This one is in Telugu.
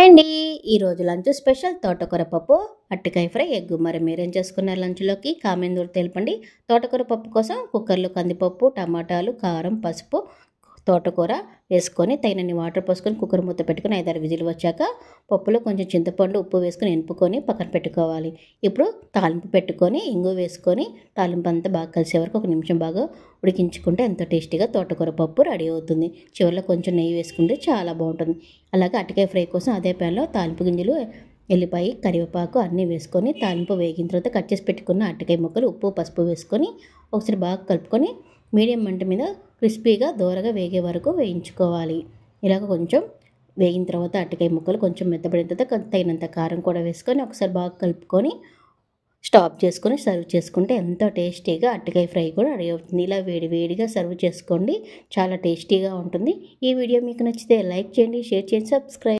హాయ్ అండి. ఈరోజు లంచ్ స్పెషల్ తోటకూర పప్పు, అరటికాయ ఫ్రై, ఎగ్గు. మరి మీరేం చేసుకున్నారు లంచ్లోకి? కామెంట్ తెలపండి. తోటకూర పప్పు కోసం కుక్కర్లో కందిపప్పు, టమాటాలు, కారం, పసుపు, తోటకూర వేసుకొని తగినన్ని వాటర్ పోసుకొని కుక్కర్ మూత పెట్టుకొని 5-6 విజిల్ వచ్చాక పప్పులో కొంచెం చింతపండు, ఉప్పు వేసుకొని ఎనుపుకొని పక్కన పెట్టుకోవాలి. ఇప్పుడు తాలింపు పెట్టుకొని ఇంగు వేసుకొని తాలింపు అంతా బాగా కలిసే వరకు 1 నిమిషం బాగా ఉడికించుకుంటే ఎంతో టేస్టీగా తోటకూర పప్పు రెడీ అవుతుంది. చివరిలో కొంచెం నెయ్యి వేసుకుంటే చాలా బాగుంటుంది. అలాగే అరటికాయ ఫ్రై కోసం అదే ప్యాన్లో తాలింపు గింజలు, ఎల్లిపాయ, కరివేపాకు అన్నీ వేసుకొని తాలింపు వేగిన తర్వాత కట్ చేసి పెట్టుకున్న అరటికాయ ముక్కలు, ఉప్పు, పసుపు వేసుకొని ఒకసారి బాగా కలుపుకొని మీడియం మంట మీద క్రిస్పీగా దోరగా వేగే వరకు వేయించుకోవాలి. ఇలాగ కొంచెం వేగిన తర్వాత అరటికాయ ముక్కలు కొంచెం మెత్తబడిన తర్వాత తగినంత కారం కూడా వేసుకొని ఒకసారి బాగా కలుపుకొని స్టాప్ చేసుకొని సర్వ్ చేసుకుంటే ఎంతో టేస్టీగా అరటికాయ ఫ్రై కూడా రెడీ అవుతుంది. ఇలా వేడిగా సర్వ్ చేసుకోండి, చాలా టేస్టీగా ఉంటుంది. ఈ వీడియో మీకు నచ్చితే లైక్ చేయండి, షేర్ చేయండి, సబ్స్క్రైబ్.